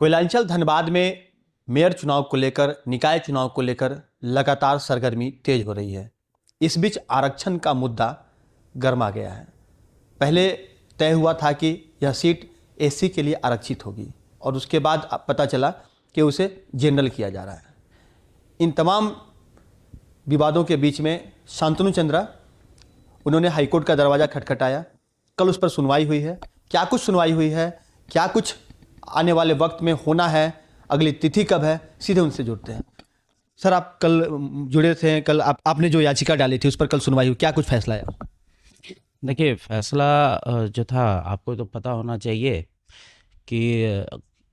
कोयलांचल धनबाद में मेयर चुनाव को लेकर, निकाय चुनाव को लेकर लगातार सरगर्मी तेज हो रही है। इस बीच आरक्षण का मुद्दा गर्मा गया है। पहले तय हुआ था कि यह सीट एससी के लिए आरक्षित होगी और उसके बाद पता चला कि उसे जनरल किया जा रहा है। इन तमाम विवादों के बीच में शांतनु चंद्रा, उन्होंने हाईकोर्ट का दरवाज़ा खटखटाया। कल उस पर सुनवाई हुई है। क्या कुछ सुनवाई हुई है, क्या कुछ आने वाले वक्त में होना है, अगली तिथि कब है, सीधे उनसे जुड़ते हैं। सर, आप कल जुड़े थे, कल आपने जो याचिका डाली थी उस पर कल सुनवाई हुई, क्या कुछ फैसला है? देखिए, फैसला जो था, आपको तो पता होना चाहिए कि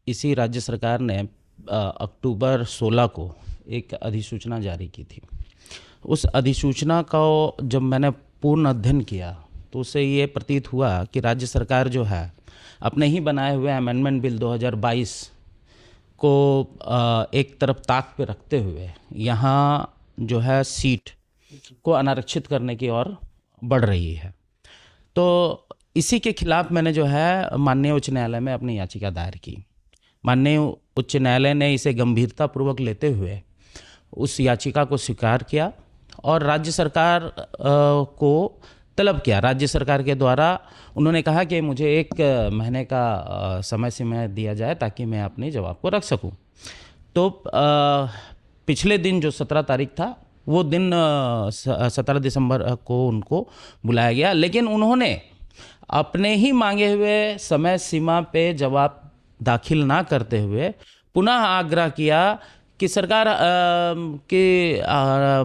इसी राज्य सरकार ने अक्टूबर 16 को एक अधिसूचना जारी की थी। उस अधिसूचना को जब मैंने पूर्ण अध्ययन किया तो उससे ये प्रतीत हुआ कि राज्य सरकार जो है अपने ही बनाए हुए अमेंडमेंट बिल 2022 को एक तरफ ताक पे रखते हुए यहाँ जो है सीट को अनारक्षित करने की ओर बढ़ रही है। तो इसी के खिलाफ मैंने जो है माननीय उच्च न्यायालय में अपनी याचिका दायर की। माननीय उच्च न्यायालय ने इसे गंभीरतापूर्वक लेते हुए उस याचिका को स्वीकार किया और राज्य सरकार को तलब किया। राज्य सरकार के द्वारा उन्होंने कहा कि मुझे 1 महीने का समय सीमा दिया जाए ताकि मैं अपने जवाब को रख सकूं। तो पिछले दिन जो 17 तारीख था, वो दिन 17 दिसंबर को उनको बुलाया गया, लेकिन उन्होंने अपने ही मांगे हुए समय सीमा पे जवाब दाखिल ना करते हुए पुनः आग्रह किया कि सरकार के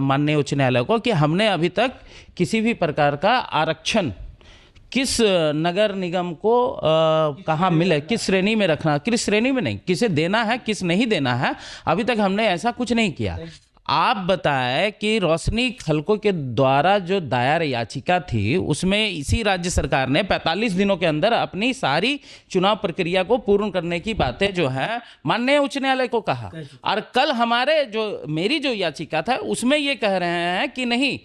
माननीय उच्च न्यायालय को कि हमने अभी तक किसी भी प्रकार का आरक्षण किस नगर निगम को कहाँ मिले, किस श्रेणी में रखना, किस श्रेणी में नहीं, किसे देना है, किस नहीं देना है, अभी तक हमने ऐसा कुछ नहीं किया। आप बताएं कि रोशनी खलको के द्वारा जो दायर याचिका थी उसमें इसी राज्य सरकार ने 45 दिनों के अंदर अपनी सारी चुनाव प्रक्रिया को पूर्ण करने की बातें जो है माननीय उच्च न्यायालय को कहा। और कल हमारे जो मेरी जो याचिका था उसमें ये कह रहे हैं कि नहीं।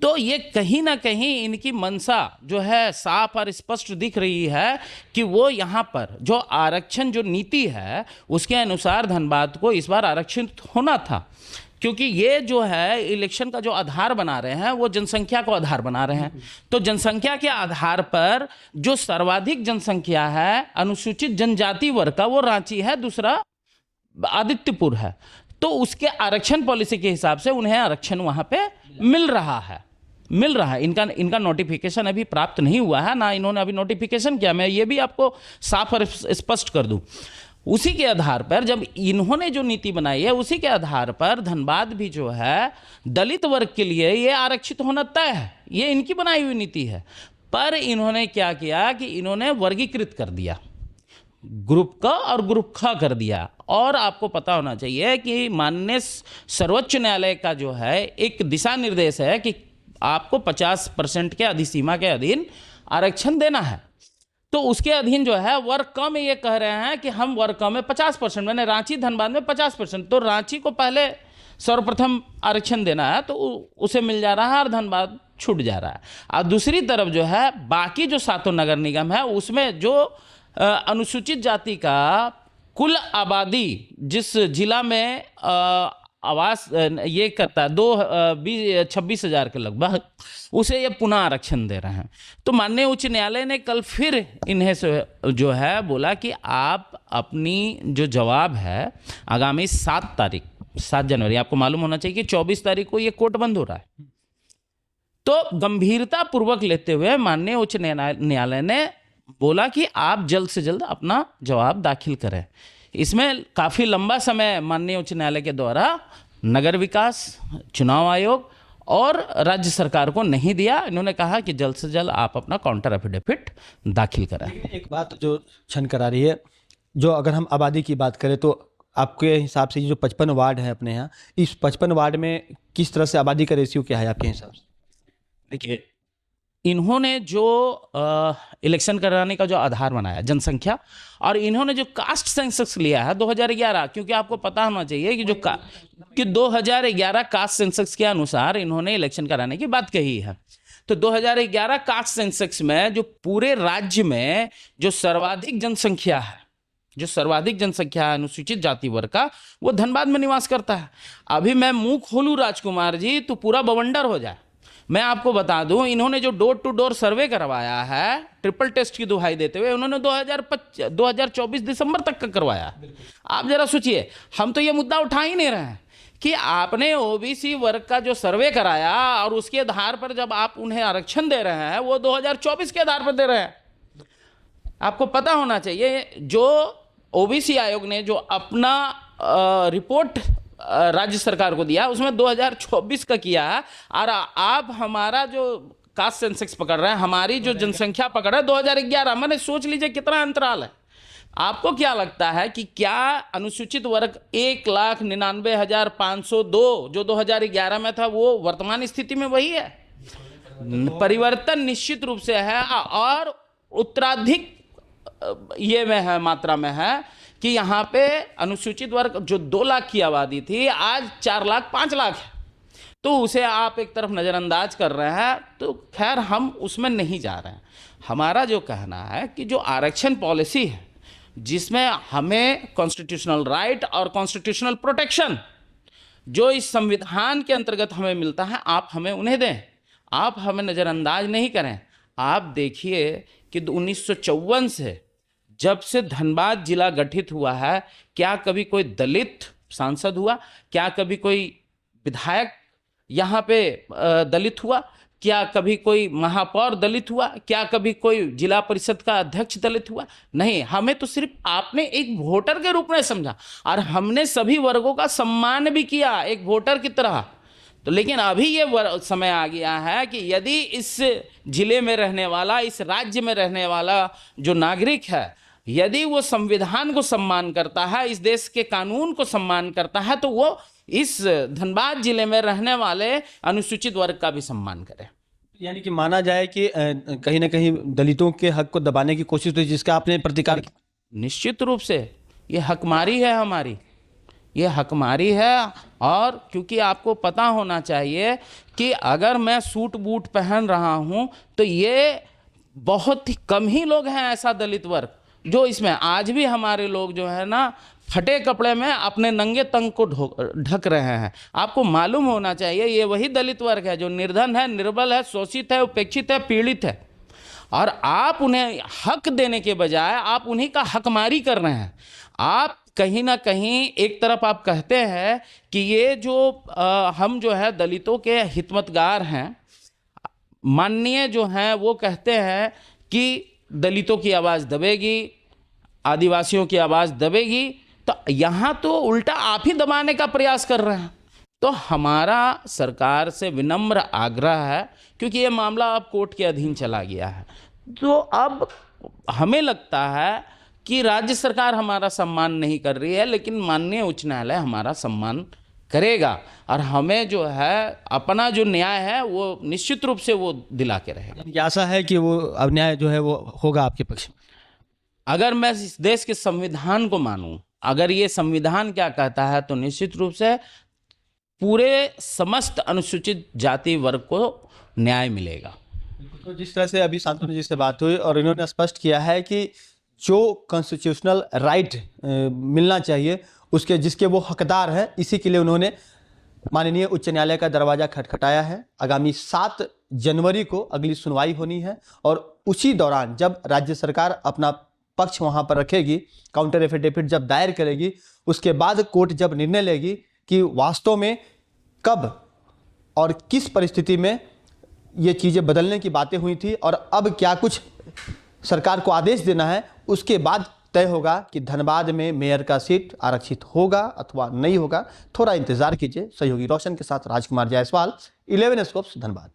तो ये कहीं ना कहीं इनकी मंशा जो है साफ और स्पष्ट दिख रही है कि वो यहाँ पर जो आरक्षण जो नीति है उसके अनुसार धनबाद को इस बार आरक्षित होना था, क्योंकि ये जो है इलेक्शन का जो आधार बना रहे हैं वो जनसंख्या को आधार बना रहे हैं। तो जनसंख्या के आधार पर जो सर्वाधिक जनसंख्या है अनुसूचित जनजाति वर्ग का, वो रांची है, दूसरा आदित्यपुर है। तो उसके आरक्षण पॉलिसी के हिसाब से उन्हें आरक्षण वहां पे मिल रहा है। इनका नोटिफिकेशन अभी प्राप्त नहीं हुआ है, ना इन्होंने अभी नोटिफिकेशन किया। मैं ये भी आपको साफ और स्पष्ट कर दूं। उसी के आधार पर जब इन्होंने जो नीति बनाई है उसी के आधार पर धनबाद भी जो है दलित वर्ग के लिए ये आरक्षित होना तय है। ये इनकी बनाई हुई नीति है। पर इन्होंने क्या किया कि इन्होंने वर्गीकृत कर दिया, ग्रुप क और ग्रुप ख कर दिया। और आपको पता होना चाहिए कि माननीय सर्वोच्च न्यायालय का जो है एक दिशा निर्देश है कि आपको 50% के अधिसीमा के अधीन आरक्षण देना है। तो उसके अधीन जो है वर्ग क में ये कह रहे हैं कि हम वर्ग क में 50%, मैंने रांची धनबाद में 50%, तो रांची को पहले सर्वप्रथम आरक्षण देना है तो उसे मिल जा रहा है और धनबाद छूट जा रहा है। और दूसरी तरफ जो है बाकी जो 7 नगर निगम है उसमें जो अनुसूचित जाति का कुल आबादी जिस जिला में आवास ये करता है 26,000 के लगभग, उसे ये पुनः आरक्षण दे रहे हैं। तो माननीय उच्च न्यायालय ने कल फिर इन्हें जो है बोला कि आप अपनी जो जवाब है आगामी 7 जनवरी, आपको मालूम होना चाहिए कि 24 तारीख को ये कोर्ट बंद हो रहा है। तो गंभीरता पूर्वक लेते हुए माननीय उच्च न्यायालय ने बोला कि आप जल्द से जल्द अपना जवाब दाखिल करें। इसमें काफ़ी लंबा समय माननीय उच्च न्यायालय के द्वारा नगर विकास, चुनाव आयोग और राज्य सरकार को नहीं दिया। इन्होंने कहा कि जल्द से जल्द आप अपना काउंटर एफिडेविट दाखिल करें। एक बात जो छन करा रही है, जो अगर हम आबादी की बात करें तो आपके हिसाब से ये जो 55 वार्ड है अपने यहाँ, इस 55 वार्ड में किस तरह से आबादी का रेशियो क्या है आपके हिसाब से? देखिए, इन्होंने जो इलेक्शन कराने का जो आधार बनाया जनसंख्या, और इन्होंने जो कास्ट सेंसस लिया है 2011, क्योंकि आपको पता होना चाहिए कि 2011 कास्ट सेंसस के अनुसार इन्होंने इलेक्शन कराने की बात कही है। तो 2011 कास्ट सेंसस में जो पूरे राज्य में जो सर्वाधिक जनसंख्या है जो सर्वाधिक जनसंख्या है अनुसूचित जाति वर्ग का, वो धनबाद में निवास करता है। अभी मैं मुंह खोलूं राजकुमार जी तो पूरा बवंडर हो जाए। मैं आपको बता दूं, इन्होंने जो डोर टू डोर सर्वे करवाया है ट्रिपल टेस्ट की दुहाई देते हुए, उन्होंने 2024 दिसंबर तक का करवाया। आप जरा सोचिए, हम तो ये मुद्दा उठा ही नहीं रहे हैं कि आपने ओबीसी वर्ग का जो सर्वे कराया और उसके आधार पर जब आप उन्हें आरक्षण दे रहे हैं, वो 2024 के आधार पर दे रहे हैं। आपको पता होना चाहिए, जो ओबीसी आयोग ने जो अपना रिपोर्ट राज्य सरकार को दिया, उसमें 2024 का किया है, और आप हमारा जो कास्ट सेंसेक्स पकड़ रहे हैं, हमारी जो जनसंख्या पकड़ रहे हैं 2011। मैंने सोच लीजिए कितना अंतराल है। आपको क्या लगता है कि क्या अनुसूचित वर्ग 1,99,502 जो 2011 में था, वो वर्तमान स्थिति में वही है? परिवर्तन निश्चित रूप से है, और उत्तराधिक ये में है, मात्रा में है कि यहाँ पे अनुसूचित वर्ग जो 2 लाख की आबादी थी, आज 4 लाख 5 लाख है। तो उसे आप एक तरफ नज़रअंदाज कर रहे हैं, तो खैर हम उसमें नहीं जा रहे हैं। हमारा जो कहना है कि जो आरक्षण पॉलिसी है, जिसमें हमें कॉन्स्टिट्यूशनल राइट और कॉन्स्टिट्यूशनल प्रोटेक्शन जो इस संविधान के अंतर्गत हमें मिलता है, आप हमें उन्हें दें, आप हमें नज़रअंदाज नहीं करें। आप देखिए कि 1954 से जब से धनबाद जिला गठित हुआ है, क्या कभी कोई दलित सांसद हुआ? क्या कभी कोई विधायक यहाँ पे दलित हुआ? क्या कभी कोई महापौर दलित हुआ? क्या कभी कोई जिला परिषद का अध्यक्ष दलित हुआ? नहीं, हमें तो सिर्फ आपने एक वोटर के रूप में समझा, और हमने सभी वर्गों का सम्मान भी किया एक वोटर की तरह। तो लेकिन अभी ये समय आ गया है कि यदि इस जिले में रहने वाला, इस राज्य में रहने वाला जो नागरिक है, यदि वो संविधान को सम्मान करता है, इस देश के कानून को सम्मान करता है, तो वो इस धनबाद जिले में रहने वाले अनुसूचित वर्ग का भी सम्मान करे। यानी कि माना जाए कि कहीं ना कहीं दलितों के हक को दबाने की कोशिश हुई, जिसका आपने प्रतिकार किया। निश्चित रूप से ये हकमारी है हमारी, ये हकमारी है। और क्योंकि आपको पता होना चाहिए कि अगर मैं सूट बूट पहन रहा हूं, तो ये बहुत ही कम ही लोग हैं ऐसा दलित वर्ग जो इसमें, आज भी हमारे लोग जो है ना, फटे कपड़े में अपने नंगे तंग को ढक रहे हैं। आपको मालूम होना चाहिए, ये वही दलित वर्ग है जो निर्धन है, निर्बल है, शोषित है, उपेक्षित है, पीड़ित है, और आप उन्हें हक देने के बजाय आप उन्हीं का हकमारी कर रहे हैं। आप कहीं ना कहीं एक तरफ आप कहते हैं कि ये जो हम जो है दलितों के हितमतगार हैं, माननीय जो हैं वो कहते हैं कि दलितों की आवाज़ दबेगी, आदिवासियों की आवाज़ दबेगी, तो यहाँ तो उल्टा आप ही दबाने का प्रयास कर रहे हैं। तो हमारा सरकार से विनम्र आग्रह है, क्योंकि ये मामला अब कोर्ट के अधीन चला गया है, तो अब हमें लगता है कि राज्य सरकार हमारा सम्मान नहीं कर रही है, लेकिन माननीय उच्च न्यायालय हमारा सम्मान करेगा, और हमें जो है अपना जो न्याय है वो निश्चित रूप से वो दिला के रहेगा। आशा है कि वो अब न्याय जो है वो होगा आपके पक्ष में। अगर मैं इस देश के संविधान को मानूं, अगर ये संविधान क्या कहता है, तो निश्चित रूप से पूरे समस्त अनुसूचित जाति वर्ग को न्याय मिलेगा। तो जिस तरह से अभी शांतनु जी से बात हुई और इन्होंने स्पष्ट किया है कि जो कॉन्स्टिट्यूशनल राइट मिलना चाहिए उसके, जिसके वो हकदार हैं, इसी के लिए उन्होंने माननीय उच्च न्यायालय का दरवाज़ा खटखटाया है। आगामी 7 जनवरी को अगली सुनवाई होनी है, और उसी दौरान जब राज्य सरकार अपना पक्ष वहाँ पर रखेगी, काउंटर एफिडेविट जब दायर करेगी, उसके बाद कोर्ट जब निर्णय लेगी कि वास्तव में कब और किस परिस्थिति में ये चीज़ें बदलने की बातें हुई थी और अब क्या कुछ सरकार को आदेश देना है, उसके बाद तय होगा कि धनबाद में मेयर का सीट आरक्षित होगा अथवा नहीं होगा। थोड़ा इंतजार कीजिए। सहयोगी रोशन के साथ राजकुमार जायसवाल, 11 स्कोप्स, धनबाद।